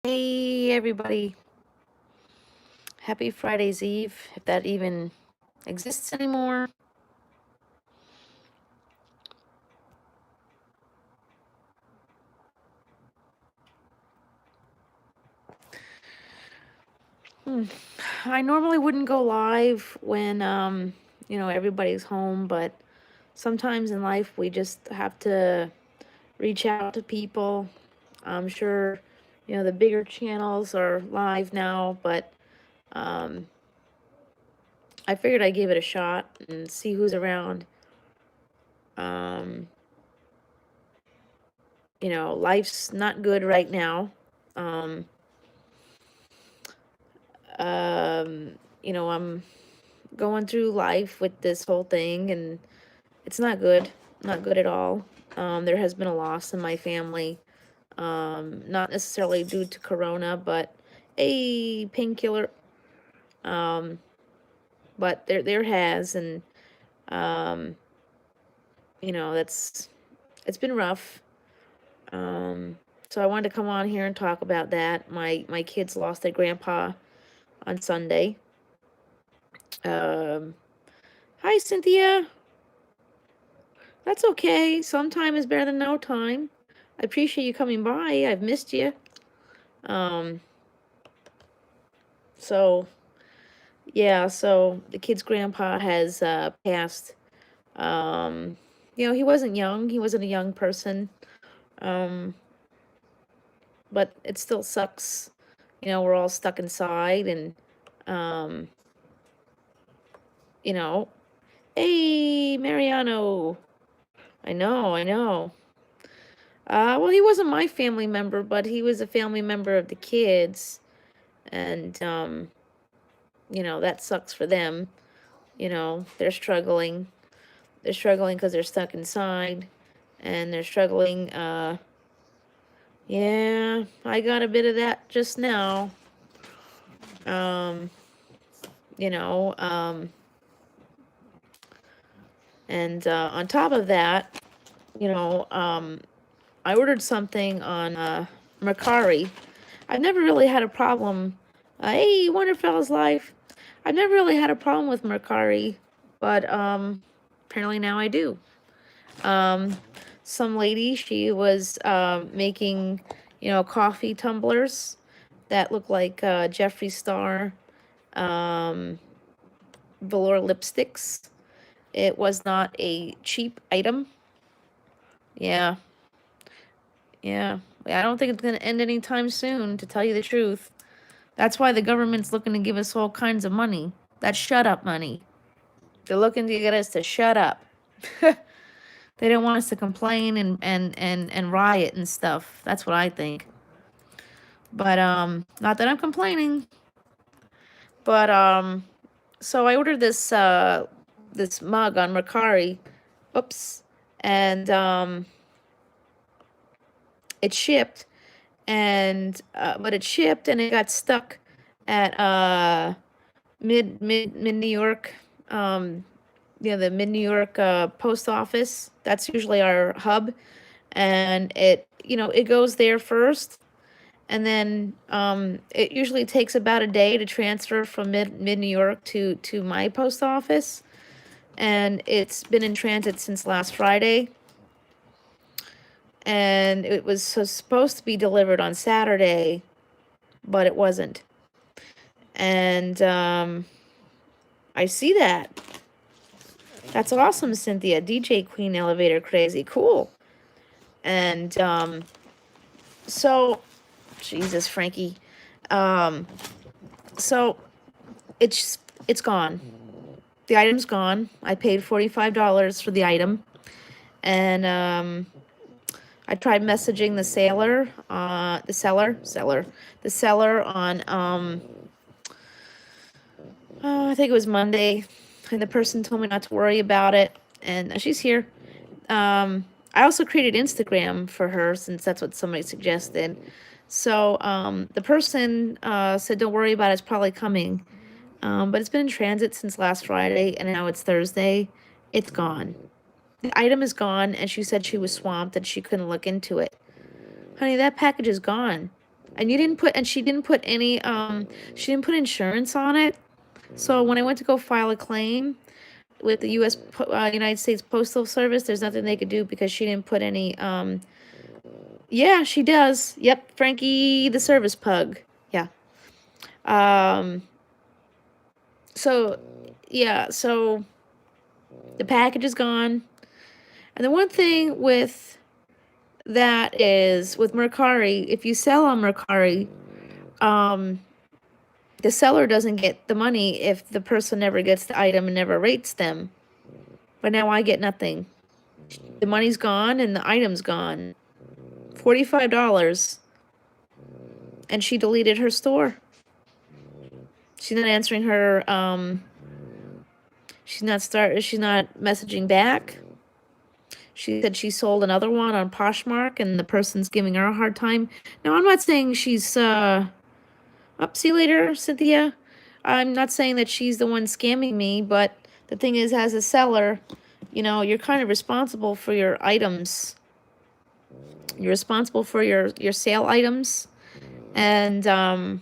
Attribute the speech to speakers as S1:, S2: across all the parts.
S1: Hey, everybody. Happy Friday's Eve, if that even exists anymore. I normally wouldn't go live when, everybody's home, but sometimes in life we just have to reach out to people. I'm sure, the bigger channels are live now, but um, I figured I'd give it a shot and see who's around. Um, life's not good right now. Um, I'm going through life with this whole thing, and it's not good. Not good at all. There has been a loss in my family. Not necessarily due to corona, but a painkiller. Um, but there has, and um, that's it's been rough. Um, so I wanted to come on here and talk about that. My kids lost their grandpa on Sunday. Um, Hi, Cynthia. That's okay. Sometime is better than no time. I appreciate you coming by. I've missed you. Um, so so the kid's grandpa has passed. Um, he wasn't young. He wasn't a young person. Um, but it still sucks. We're all stuck inside, and um, you know, hey, Mariano. I know, I know. Well, he wasn't my family member, but he was a family member of the kids. And, that sucks for them. They're struggling. They're struggling because they're stuck inside. And they're struggling. Yeah, I got a bit of that just now. Um, you know, um, and on top of that, I ordered something on Mercari. I've never really had a problem. Hey, Wonderfell's Life. I've never really had a problem with Mercari, but apparently now I do. Um, some lady, she was making, coffee tumblers that look like Jeffree Star um, velour lipsticks. It was not a cheap item. Yeah, yeah. I don't think it's going to end anytime soon, to tell you the truth. That's why the government's looking to give us all kinds of money. That's shut up money. They're looking to get us to shut up. They don't want us to complain and riot and stuff. That's what I think. But not that I'm complaining. But so I ordered this mug on Mercari. Oops. And it shipped, and but it shipped and it got stuck at mid New York. The mid New York post office. That's usually our hub, and it goes there first, and then it usually takes about a day to transfer from mid New York to my post office, and it's been in transit since last Friday, and it was supposed to be delivered on Saturday, but it wasn't, and I see that. That's awesome, Cynthia. DJ Queen Elevator Crazy. Cool. And so Jesus, Frankie. Um so it's gone. The item's gone. I paid $45 for the item. And I tried messaging the seller on I think it was Monday, and the person told me not to worry about it, and she's here. I also created Instagram for her since that's what somebody suggested. So the person said, "Don't worry about it. It's probably coming." But it's been in transit since last Friday, and now it's Thursday. It's gone. The item is gone, and she said she was swamped and she couldn't look into it. Honey, that package is gone. And she didn't put any, she didn't put insurance on it. So when I went to go file a claim with the United States Postal Service, there's nothing they could do because she didn't put any, yeah, she does. Yep, Frankie the service pug. Yeah. Um, so, yeah, so the package is gone. And the one thing with that is, with Mercari, if you sell on Mercari, the seller doesn't get the money if the person never gets the item and never rates them. But now I get nothing. The money's gone and the item's gone. $45. And she deleted her store. She's not answering her, she's not messaging back. She said she sold another one on Poshmark and the person's giving her a hard time. Now, I'm not saying she's, up, see you later, Cynthia. I'm not saying that she's the one scamming me, but the thing is, as a seller, you know, you're kind of responsible for your items. You're responsible for your sale items. And,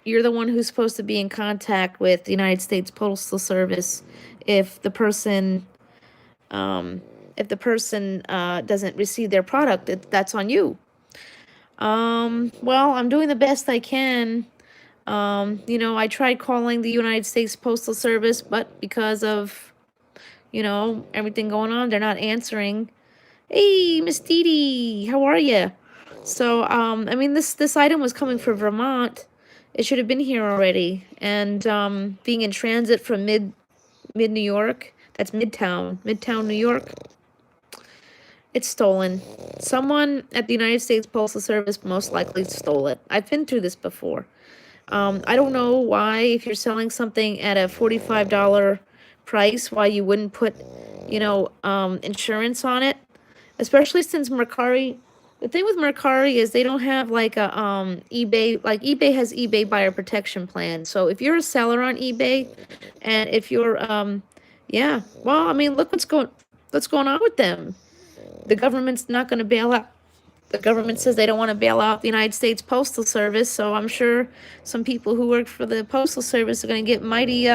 S1: you're the one who's supposed to be in contact with the United States Postal Service if the person doesn't receive their product. That's on you. Well, I'm doing the best I can. You know, I tried calling the United States Postal Service, but because of, you know, everything going on, they're not answering. Hey, Miss Dee Dee, how are you? So, I mean, this item was coming from Vermont. It should have been here already. And, being in transit from mid New York, that's Midtown New York, it's stolen. Someone at the United States Postal Service most likely stole it. I've been through this before. I don't know why, if you're selling something at a $45 price, why you wouldn't put, you know, insurance on it. Especially since Mercari, the thing with Mercari is they don't have like a, eBay, like eBay has eBay buyer protection plan. So if you're a seller on eBay, and if you're, yeah, well, I mean, look what's going on with them. The government's not going to bail out. The government says they don't want to bail out the United States Postal Service, so I'm sure some people who work for the Postal Service are going to get mighty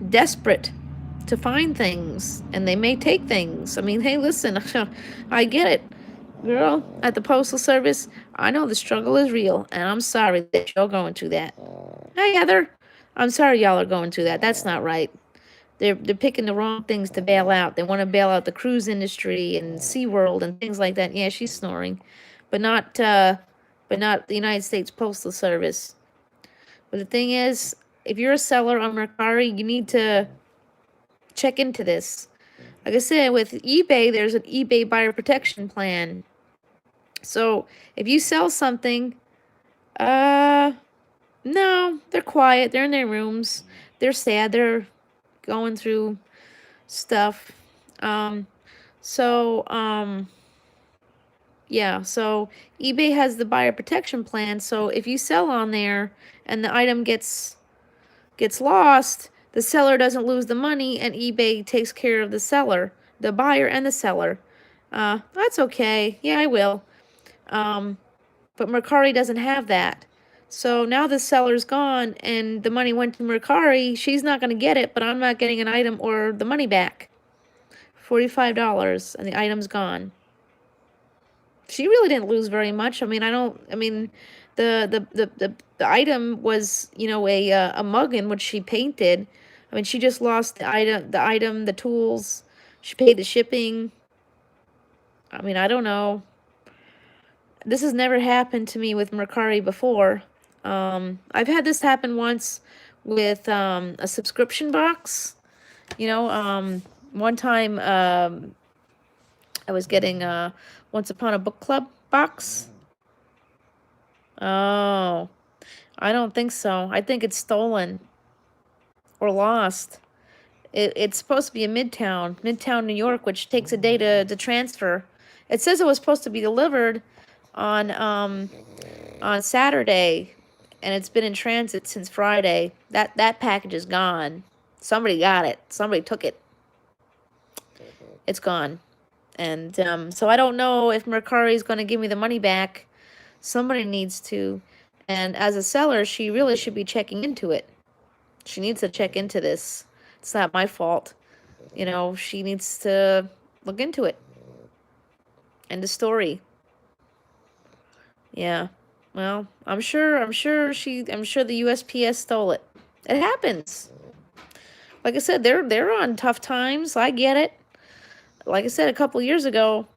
S1: desperate to find things, and they may take things. I mean, hey, listen, I get it. Girl, at the Postal Service, I know the struggle is real, and I'm sorry that y'all going through that. Hey, Heather, I'm sorry y'all are going through that. That's not right. They're picking the wrong things to bail out. They want to bail out the cruise industry and SeaWorld and things like that. Yeah, she's snoring. But not the United States Postal Service. But the thing is, if you're a seller on Mercari, you need to check into this. Like I said, with eBay, there's an eBay buyer protection plan. So if you sell something, no, they're quiet. They're in their rooms. They're sad. They're going through stuff. Yeah, so eBay has the buyer protection plan. So if you sell on there and the item gets lost, the seller doesn't lose the money, and eBay takes care of the seller, the buyer and the seller. That's okay. Yeah, I will. But Mercari doesn't have that. So now the seller's gone and the money went to Mercari. She's not going to get it, but I'm not getting an item or the money back. $45 and the item's gone. She really didn't lose very much. I mean, the item was, you know, a mug in which she painted. I mean, she just lost the item, the tools. She paid the shipping. I mean, I don't know. This has never happened to me with Mercari before. I've had this happen once with a subscription box. You know, one time I was getting a Once Upon a Book Club box. Oh, I don't think so. I think it's stolen or lost. It's supposed to be in Midtown, New York, which takes a day to transfer. It says it was supposed to be delivered on Saturday, and it's been in transit since Friday. That package is gone. Somebody got it. Somebody took it. It's gone. And so I don't know if Mercari is going to give me the money back. Somebody needs to. And as a seller, she really should be checking into it. She needs to check into this. It's not my fault. She needs to look into it. End of story. Yeah. Well, I'm sure the USPS stole it. It happens. Like I said, they're on tough times. I get it. Like I said a couple years ago,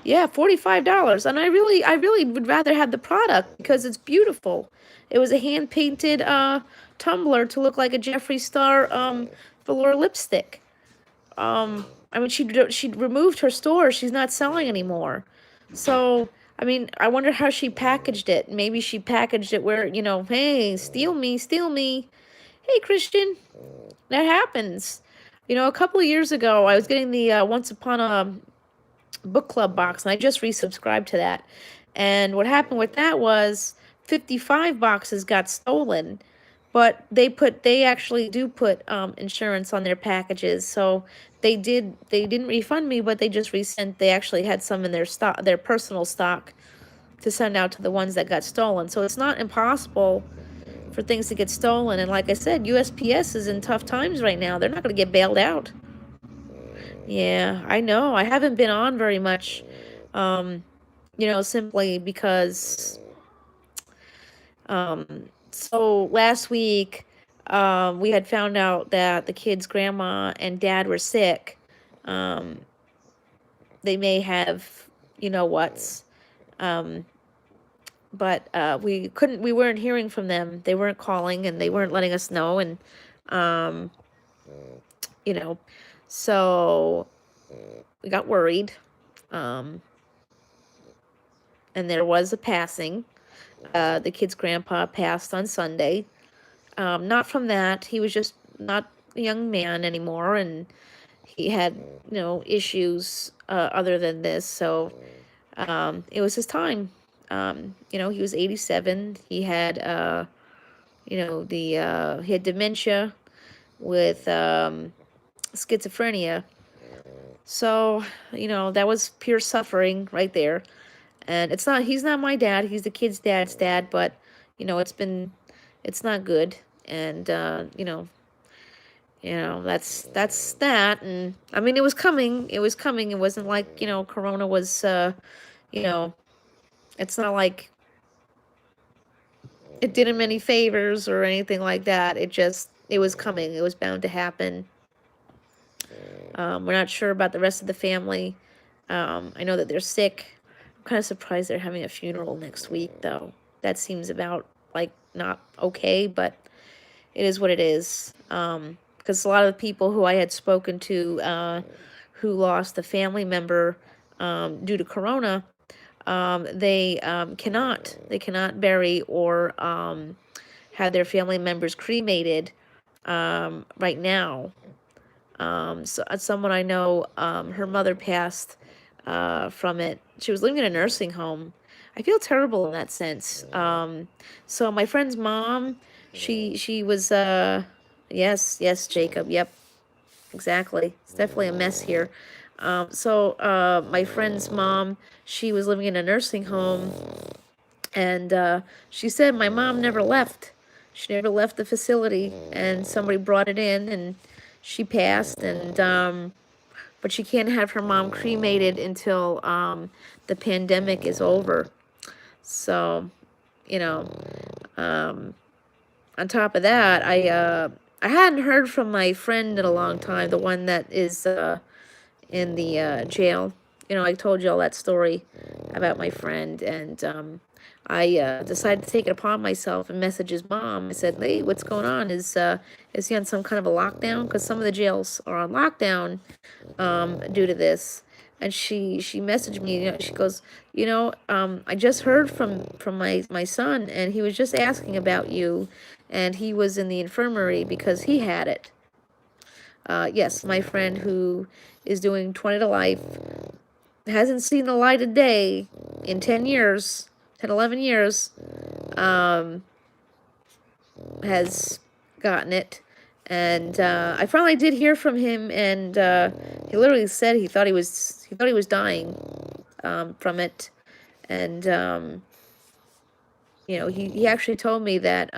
S1: yeah, $45. And I really would rather have the product because it's beautiful. It was a hand painted tumbler to look like a Jeffree Star velour lipstick. I mean, she removed her store. She's not selling anymore. So, I mean, I wonder how she packaged it. Maybe she packaged it where, hey, steal me, steal me. Hey, Christian, that happens. A couple of years ago, I was getting the Once Upon a Book Club box, and I just resubscribed to that. And what happened with that was 55 boxes got stolen, but they actually do put insurance on their packages. So they didn't refund me, but they just resent. They actually had some in their stock, their personal stock, to send out to the ones that got stolen. So it's not impossible for things to get stolen. And like I said, USPS is in tough times right now. They're not going to get bailed out. Yeah, I know. I haven't been on very much, simply because, so last week, we had found out that the kid's grandma and dad were sick. They may have, what's, but we weren't hearing from them. They weren't calling and they weren't letting us know. And, so we got worried. And there was a passing. The kid's grandpa passed on Sunday. Not from that. He was just not a young man anymore, and he had, issues other than this. So it was his time. He was 87. He had, he had dementia with schizophrenia. So, that was pure suffering right there. And he's not my dad. He's the kid's dad's dad, but, it's not good. And, that's that. And I mean, it was coming. It wasn't like, Corona was, it's not like it did him any favors or anything like that. It was coming. It was bound to happen. We're not sure about the rest of the family. I know that they're sick. I'm kind of surprised they're having a funeral next week, though. That seems about like not okay, but it is what it is. Because a lot of the people who I had spoken to who lost a family member due to Corona, they cannot bury or have their family members cremated right now. So someone I know, her mother passed from it. She was living in a nursing home. I feel terrible in that sense. So my friend's mom, she was yes, Jacob, yep, exactly. It's definitely a mess here. So my friend's mom, she was living in a nursing home, and she said my mom never left. She never left the facility, and somebody brought it in, and she passed, and but she can't have her mom cremated until the pandemic is over. So, on top of that, I hadn't heard from my friend in a long time, the one that is in the jail. I told you all that story about my friend, and I decided to take it upon myself and message his mom. I said, "Hey, what's going on? Is he on some kind of a lockdown? Because some of the jails are on lockdown due to this." And she messaged me. She goes, I just heard from my son, and he was just asking about you, and he was in the infirmary because he had it. Yes, my friend who is doing 20 to life hasn't seen the light of day in 10 years, 10, 11 years, has gotten it. And I finally did hear from him, and he literally said he thought he was dying from it, and You know, he actually told me that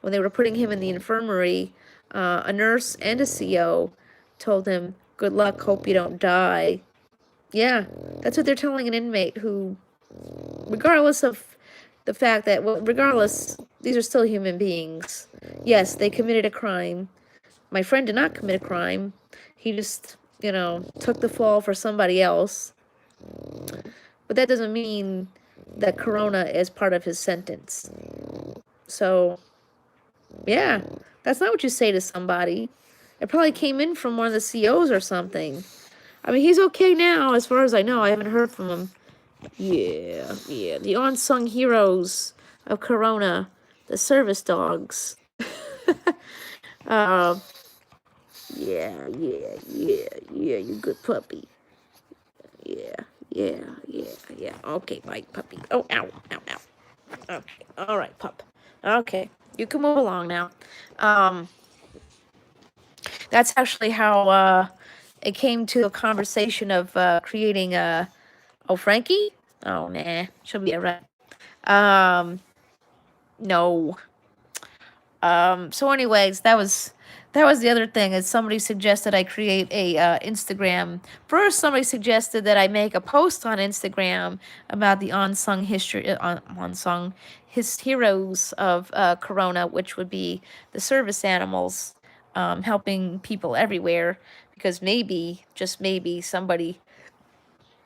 S1: when they were putting him in the infirmary, a nurse and a CO told him, "Good luck, hope you don't die." Yeah, that's what they're telling an inmate who, regardless of the fact that, well, regardless, these are still human beings. Yes, they committed a crime. My friend did not commit a crime. He just, took the fall for somebody else. But that doesn't mean that Corona is part of his sentence. So, yeah, that's not what you say to somebody. It probably came in from one of the COs or something. I mean, he's okay now, as far as I know. I haven't heard from him. Yeah, the unsung heroes of Corona, the service dogs. uh, yeah, you good puppy. Yeah, yeah. Okay, bye, puppy. Oh, ow. Okay, all right, pup. Okay, you can move along now. Um, that's actually how it came to a conversation of creating a. Oh, Frankie? Oh, nah, she'll be alright. No. So anyways, that was the other thing, is somebody suggested I create a Instagram. First, somebody suggested that I make a post on Instagram about the unsung history, unsung his heroes of Corona, which would be the service animals, helping people everywhere, because maybe, just maybe, somebody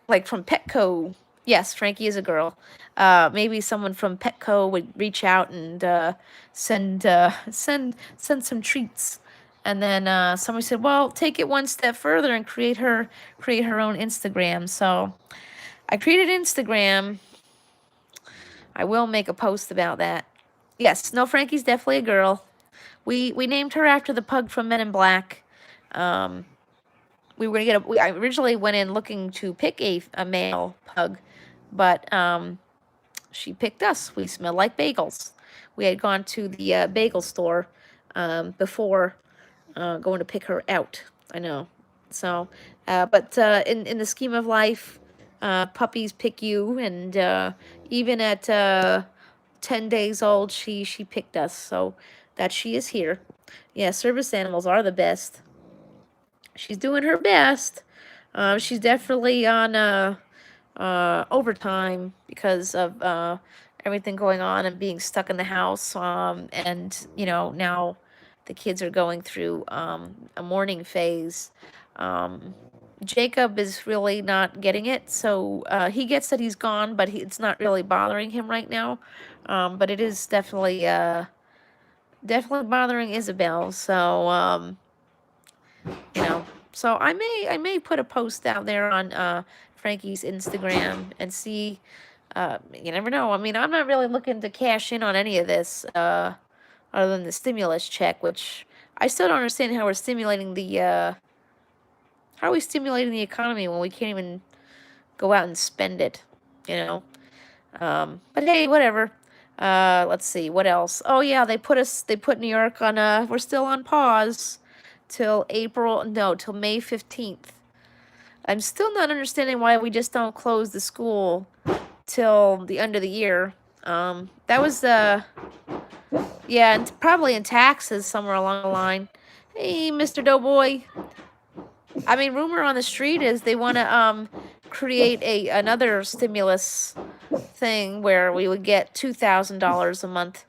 S1: like from Petco. Yes, Frankie is a girl. Maybe someone from Petco would reach out and send some treats. And then somebody said, "Well, take it one step further and create her own Instagram." So I created Instagram. I will make a post about that. Yes, no, Frankie's definitely a girl. We named her after the pug from Men in Black. Um, we were gonna I originally went in looking to pick a male pug, but she picked us. We smell like bagels. We had gone to the bagel store before going to pick her out. I know. So, but in the scheme of life, puppies pick you, and even at 10 days old, she picked us. So that she is here. Yeah, service animals are the best. She's doing her best. She's definitely on overtime because of everything going on and being stuck in the house. And now the kids are going through a mourning phase. Jacob is really not getting it, so he gets that he's gone, but it's not really bothering him right now. But it is definitely bothering Isabel. So so I may put a post out there on Frankie's Instagram and see. You never know. I mean, I'm not really looking to cash in on any of this, other than the stimulus check, which I still don't understand how we're stimulating the. How are we stimulating the economy when we can't even go out and spend it? You know. But hey, whatever. Let's see what else. Oh yeah, they put New York on. We're still on pause till April. No, till May 15th. I'm still not understanding why we just don't close the school till the end of the year. That was yeah, and probably in taxes somewhere along the line. Hey, Mr. Doughboy. I mean, rumor on the street is they want to create another stimulus thing where we would get $2,000 a month,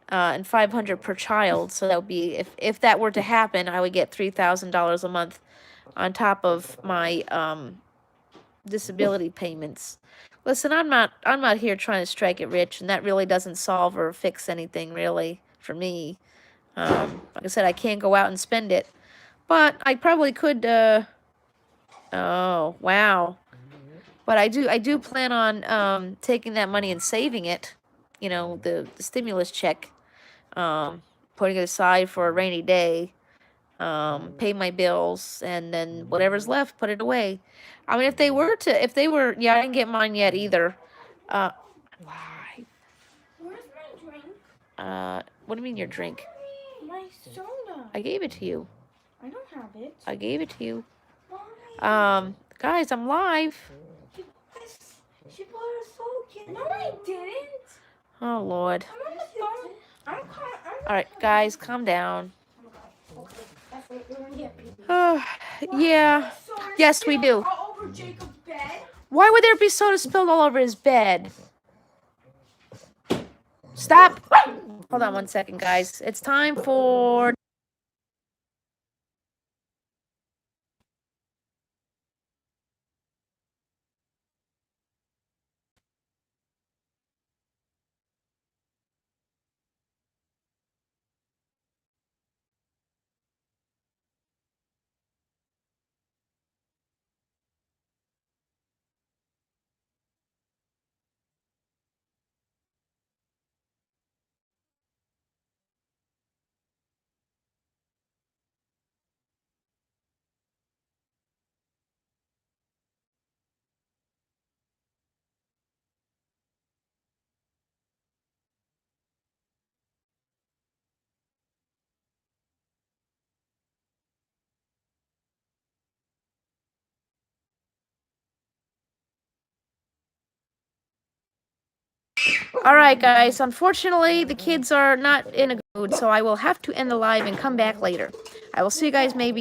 S1: and $500 per child. So that would be, if that were to happen, I would get $3,000 a month on top of my disability payments. Listen, I'm not here trying to strike it rich, and that really doesn't solve or fix anything really for me. Like I said, I can't go out and spend it, but I probably could. Oh wow! But I do plan on taking that money and saving it. The stimulus check, putting it aside for a rainy day, pay my bills, and then whatever's left, put it away. I mean, yeah, I didn't get mine yet either. Why?
S2: Where's my drink?
S1: What do you mean your drink?
S2: My soda.
S1: I gave it to you.
S2: I don't have it.
S1: I gave it to you.
S2: Mommy.
S1: Guys, I'm live.
S2: She put a soda can. No, I didn't.
S1: Oh, Lord.
S2: I'm on the phone.
S1: All right, guys, calm down.
S2: That's what you're gonna get me.
S1: Yeah.
S2: Soda
S1: Yes, we
S2: spilled
S1: do.
S2: all over Jacob's bed.
S1: Why would there be soda spilled all over his bed? Stop. Hold on 1 second, guys. It's time for... All right, guys. Unfortunately, the kids are not in a good mood, so I will have to end the live and come back later. I will see you guys maybe